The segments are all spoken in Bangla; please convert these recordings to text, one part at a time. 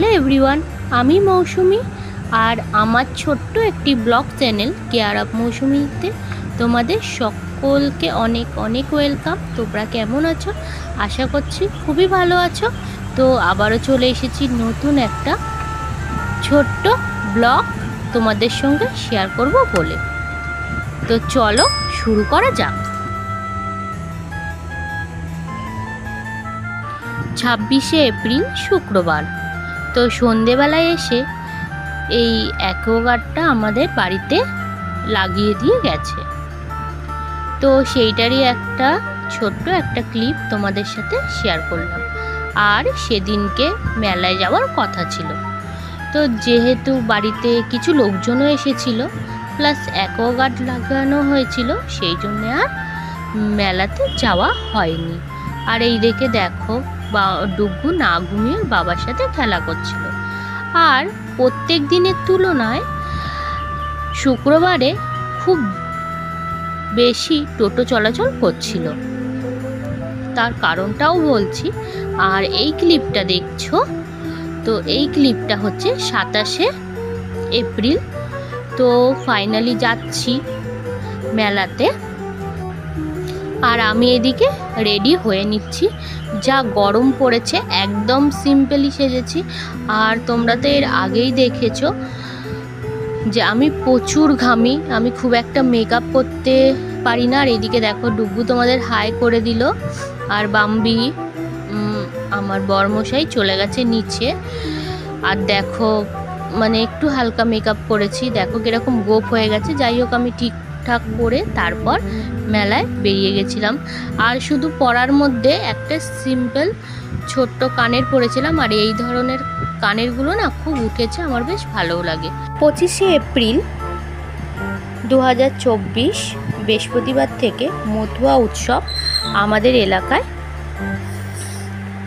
হ্যালো এভরিওয়ান, আমি মৌসুমি আর আমার ছোট্ট একটি ব্লগ চ্যানেল কেয়ার অফ মৌসুমিতে তোমাদের সকলকে অনেক অনেক ওয়েলকাম। তোমরা কেমন আছো? আশা করছি খুবই ভালো আছো। তো আবারও চলে এসেছি নতুন একটা ছোট্ট ব্লগ তোমাদের সঙ্গে শেয়ার করব বলে। তো চলো শুরু করা যাক। 26শে এপ্রিল শুক্রবার। তো সন্ধেবেলায় এসে এই অ্যাকোয়াগার্ডটা আমাদের বাড়িতে লাগিয়ে দিয়ে গেছে। তো সেইটারই একটা ছোট্ট একটা ক্লিপ তোমাদের সাথে শেয়ার করলাম। আর সেদিনকে মেলায় যাওয়ার কথা ছিল, তো যেহেতু বাড়িতে কিছু লোকজনও এসেছিল প্লাস অ্যাকোয়াগার্ড লাগানো হয়েছিল, সেই জন্যে আর মেলাতে যাওয়া হয়নি। আর এই দেখে দেখো ডুগু না ঘুমিয়ে বাবার সাথে খেলা করছিল। আর প্রত্যেক দিনের তুলনায় শুক্রবারে খুব বেশি টোটো চলাচল করছিল, তার কারণটাও বলছি। আর এই ক্লিপটা দেখছো, তো এই ক্লিপটা হচ্ছে 27শে এপ্রিল। তো ফাইনালি যাচ্ছি মেলাতে। আর আমি এদিকে রেডি হয়ে নিচ্ছি। যা গরম পড়েছে, একদম সিম্পলি সেজেছি। আর তোমরা তো এর আগেই দেখেছো যে আমি প্রচুর ঘামি, আমি খুব একটা মেকআপ করতে পারি না। আর এদিকে দেখো ডুগু তোমাদের হাই করে দিল। আর বাম্বি আমার বরমশাই চলে গেছে নিচে। আর দেখো মানে একটু হালকা মেকআপ করেছি, দেখো কিরকম গোপ হয়ে গেছে। যাই হোক, আমি ঠিকঠাক করে তারপর মেলায় বেরিয়ে গেছিলাম। আর শুধু পরার মধ্যে একটা সিম্পল ছোট্ট কানের পরেছিলাম। আর এই ধরনের কানেরগুলো না খুব উঠেছে, আমার বেশ ভালোও লাগে। 25শে এপ্রিল 2024 বৃহস্পতিবার থেকে মতুয়া উৎসব আমাদের এলাকায়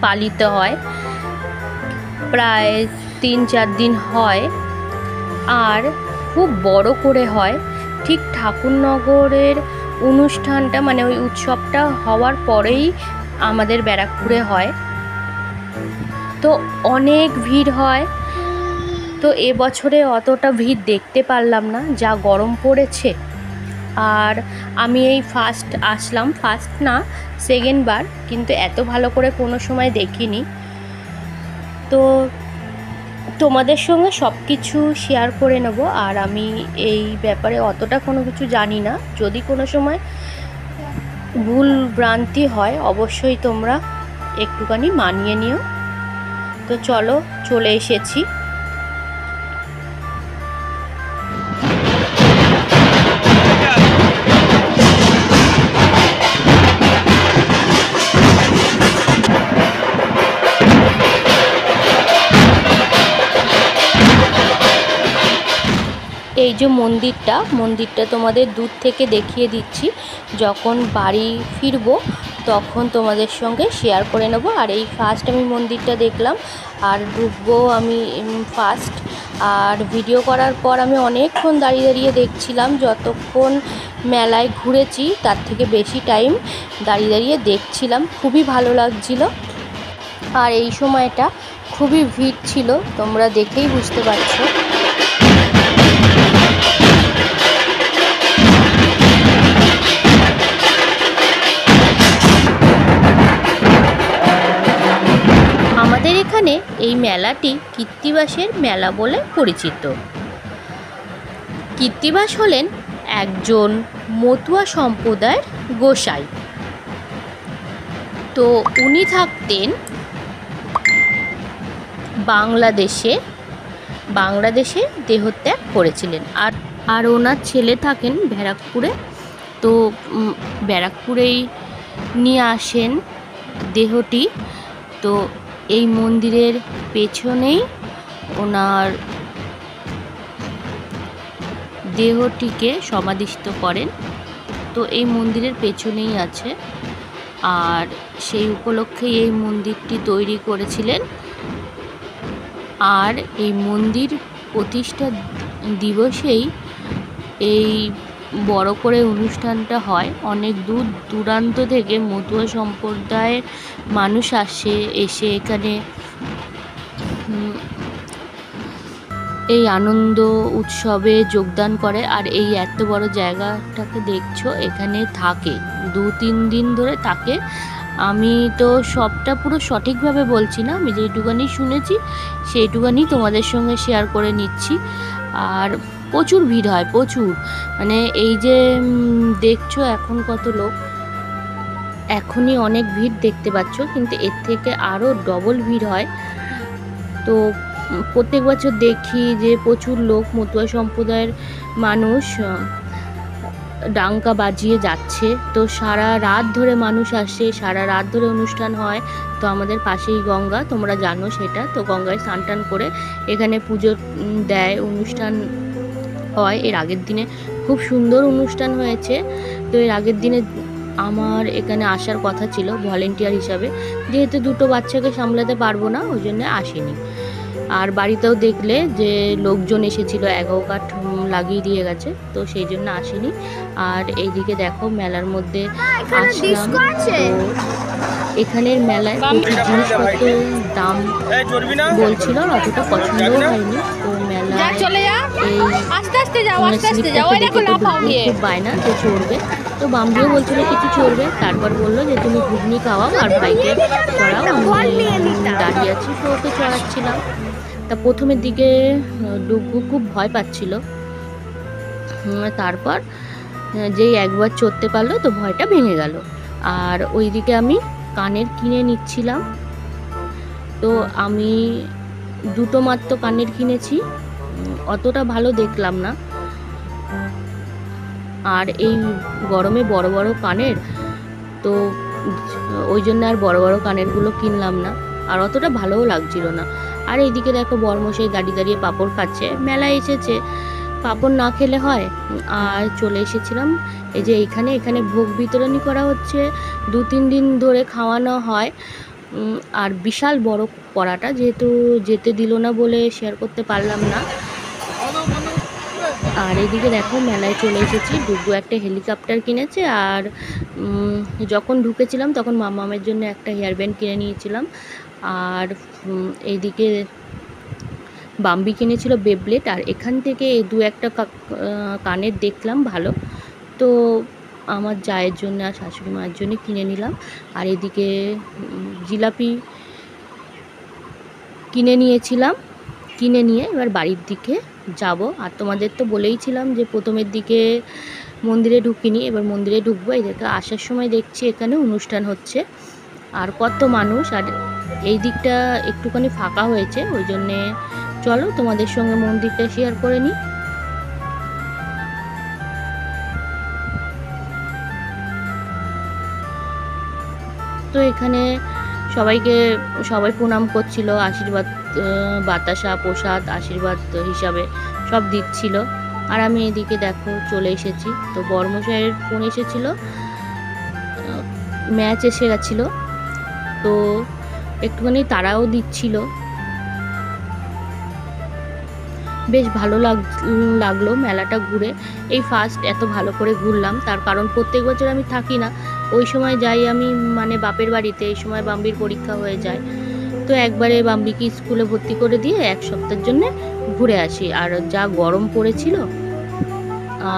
পালিত হয়। প্রায় 3-4 দিন হয় আর খুব বড় করে হয়। ঠিক ঠাকুরনগরের অনুষ্ঠানটা মানে ওই উৎসবটা হওয়ার পরেই আমাদের ব্যারাকপুরে হয়। তো অনেক ভিড় হয়। তো এবছরে অতটা ভিড় দেখতে পারলাম না, যা গরম পড়েছে। আর আমি এই ফার্স্ট আসলাম, ফার্স্ট না সেকেন্ড বার, কিন্তু এত ভালো করে কোনো সময় দেখিনি। তো তোমাদের সঙ্গে সব কিছু শেয়ার করে নেব। আর আমি এই ব্যাপারে অতটা কোনো কিছু জানি না, যদি কোনো সময় ভুল ভ্রান্তি হয় অবশ্যই তোমরা একটুখানি মানিয়ে নিও। তো চলো, চলে এসেছি। এই যে মন্দিরটা তোমাদের দূর থেকে দেখিয়ে দিচ্ছি। যখন বাড়ি ফিরবো তখন তোমাদের সঙ্গে শেয়ার করে নেব। আর এই ফার্স্ট আমি মন্দিরটা দেখলাম আর ঢুকবো আমি ফার্স্ট। আর ভিডিও করার পর আমি অনেকক্ষণ দাঁড়িয়ে দাঁড়িয়ে দেখছিলাম। যতক্ষণ মেলায় ঘুরেছি তার থেকে বেশি টাইম দাঁড়িয়ে দাঁড়িয়ে দেখছিলাম, খুবই ভালো লাগছিল। আর এই সময়টা খুবই ভিড় ছিল, তোমরা দেখেই বুঝতে পারছো। আমাদের এখানে এই মেলাটি কৃত্তিবাসের মেলা বলে পরিচিত। কৃত্তিবাস হলেন একজন মতুয়া সম্প্রদায়ের গোসাই। তো উনি থাকতেন বাংলাদেশে দেহত্যাগ করেছিলেন। আর ওনার ছেলে থাকেন ব্যারাকপুরে। তো ব্যারাকপুরেই নিয়ে আসেন দেহটি। তো এই মন্দিরের পেছনেই ওনার দেহটিকে সমাধিস্থ করেন। তো এই মন্দিরের পেছনেই আছে। আর সেই উপলক্ষেই এই মন্দিরটি তৈরি করেছিলেন। আর এই মন্দির প্রতিষ্ঠা দিবসেই এই বড় করে অনুষ্ঠানটা হয়। অনেক দূর দূরান্ত থেকে মতুয়া সম্প্রদায়ের মানুষ এসে এখানে এই আনন্দ উৎসবে যোগদান করে। আর এই এত বড় জায়গাটাকে দেখছো, এখানে থাকে 2-3 দিন ধরে থাকে। আমি তো সবটা পুরো সঠিকভাবে বলছি না, আমি যেটুকানি শুনেছি সেইটুকানি তোমাদের সঙ্গে শেয়ার করে নিচ্ছি। আর প্রচুর ভিড় হয়, প্রচুর, মানে এই যে দেখছো এখন কত লোক, এখনই অনেক ভিড় দেখতে পাচ্ছ, কিন্তু এর থেকে আরও ডবল ভিড় হয়। তো প্রত্যেক বছর দেখি যে প্রচুর লোক, মতুয়া সম্প্রদায়ের মানুষ ডাঙ্কা বাজিয়ে যাচ্ছে। তো সারা রাত ধরে মানুষ আসে, সারা রাত ধরে অনুষ্ঠান হয়। তো আমাদের পাশেই গঙ্গা, তোমরা জানো সেটা। তো গঙ্গায় স্নান টান করে এখানে পুজো দেয়, অনুষ্ঠান হয়। এর আগের দিনে খুব সুন্দর অনুষ্ঠান হয়েছে। তো এর আগের দিনে আমার এখানে আসার কথা ছিল ভলেন্টিয়ার হিসাবে, যেহেতু 2টো বাচ্চাকে সামলাতে পারবো না, ওই জন্য আসিনি। আর বাড়িতেও দেখলে যে লোকজন এসেছিল, অ্যাকোয়াগার্ড লাগিয়ে দিয়ে গেছে, তো সেই জন্য আসেনি। আর এইদিকে দেখো মেলার মধ্যে আসলাম। তো এখানের মেলায় প্রচুর জিনিসপত্রের দাম বলছিল, অতটা পছন্দও হয়নি। তো মেলায় এই খুব বায়না যে চড়বে, তো বাম্বিও বলছিল কিছু চড়বে। তারপর বললো যে তুমি ঘুগনি খাওয়াও আর ভাইকে চড়াও, আমি দাঁড়িয়ে আছি। তো ওকে চড়াচ্ছিলাম। তা প্রথমের দিকে ডুগু খুব ভয় পাচ্ছিল, তারপর যেই একবার চড়তে পারলো তো ভয়টা ভেঙে গেল। আর ওইদিকে আমি কানের কিনে নিচ্ছিলাম। তো আমি 2টো মাত্র কানের কিনেছি, অতটা ভালো দেখলাম না। আর এই গরমে বড় বড় কানের, তো ওই জন্য আর বড় বড় কানেরগুলো কিনলাম না, আর অতটা ভালোও লাগছিল না। আর এইদিকে দেখো বরমশাই গাড়ি দাঁড়িয়ে পাঁপড় খাচ্ছে, মেলায় এসেছে, পাঁপড় না খেলে হয়। আর চলে এসেছিলাম এই যে এখানে ভোগ বিতরণী করা হচ্ছে, 2-3 দিন ধরে খাওয়ানো হয়। আর বিশাল বড় কড়াটা, যেহেতু যেতে দিল না বলে শেয়ার করতে পারলাম না। আর এদিকে দেখো মেলায় চলে এসেছি, ডুগু একটা হেলিকপ্টার কিনেছে। আর যখন ঢুকেছিলাম তখন মামামের জন্য একটা হেয়ার ব্যান্ড কিনে নিয়েছিলাম। আর এইদিকে বাম্বি কিনেছিল বেবলেট। আর এখান থেকে এই 2-একটা কানের দেখলাম ভালো, তো আমার জায়ের জন্য আর শাশুড়ি মায়ের জন্য কিনে নিলাম। আর এদিকে জিলাপি কিনে নিয়েছিলাম, কিনে নিয়ে এবার বাড়ির দিকে যাব। আর তোমাদের তো বলেইছিলাম যে প্রথমের দিকে মন্দিরে ঢুকিনি, এবার মন্দিরে ঢুকবো। এদিকে আসার সময় দেখছি এখানে অনুষ্ঠান হচ্ছে, আর কত মানুষ। আর এই দিকটা একটুখানি ফাঁকা হয়েছে, ওই জন্যে চলো তোমাদের সঙ্গে মন্দিরটা শেয়ার করে নিই। তো এখানে সবাই প্রণাম করছিল, আশীর্বাদ, বাতাসা, প্রসাদ, আশীর্বাদ হিসাবে সব দিচ্ছিল। আর আমি এদিকে দেখো চলে এসেছি। তো বর্মশাইয়ের ফোন এসেছিল, ম্যাচ এসে গেছিলো, তো একটুখানি তারাও দিচ্ছিল। বেশ ভালো লাগলো মেলাটা ঘুরে। এই ফার্স্ট এত ভালো করে ঘুরলাম, তার কারণ প্রত্যেক বছর আমি থাকি না, ওই সময় যাই আমি মানে বাপের বাড়িতে। এই সময় বাম্বির পরীক্ষা হয়ে যায়, তো একবারে বাম্বিকে স্কুলে ভর্তি করে দিয়ে 1 সপ্তাহের জন্য ঘুরে আসি। আর যা গরম পড়েছিল।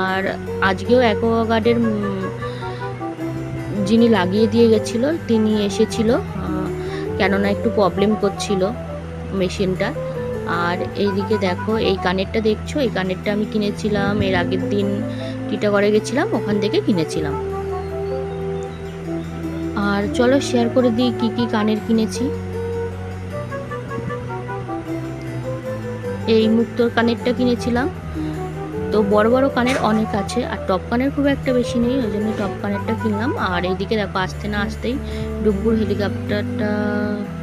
আর আজকেও অ্যাকোয়াগার্ডের যিনি লাগিয়ে দিয়ে গেছিলো তিনি এসেছিল, কেননা একটু প্রবলেম করছিল মেশিনটা। আর এইদিকে দেখো এই কানেরটা দেখছো, এই কানেরটা আমি কিনেছিলাম এর আগের দিন টিটাগড়ে গেছিলাম, ওখান থেকে কিনেছিলাম। আর চলো শেয়ার করে দিই কি কি কানের কিনেছি। এই মুক্তোর কানেরটা কিনেছিলাম। তো বড় বড় কানের অনেক আছে, আর টপ কানের খুব একটা বেশি নেই, ওই জন্য টপ কানেরটা কিনলাম। আর এইদিকে দেখো আসতে না আসতেই ডুব্বুর হেলিকপ্টারটা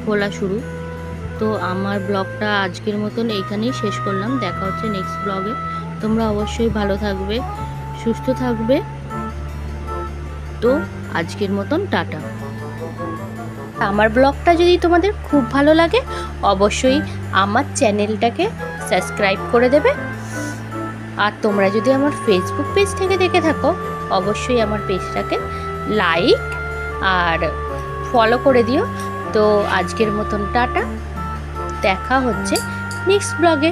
খোলা শুরু। তো আমার ব্লগটা আজকের মতন এইখানেই শেষ করলাম, দেখা হচ্ছে নেক্সট ব্লগে। তোমরা অবশ্যই ভালো থাকবে, সুস্থ থাকবে। তো আজকের মতন টাটা। আমার ব্লগটা যদি তোমাদের খুব ভালো লাগে অবশ্যই আমার চ্যানেলটাকে সাবস্ক্রাইব করে দেবে। আর তোমরা যদি আমার ফেসবুক পেজ থেকে দেখে থাকো অবশ্যই আমার পেজটাকে লাইক আর ফলো করে দিও। তো আজকের মতন টাটা, দেখা হচ্ছে নেক্সট ব্লগে।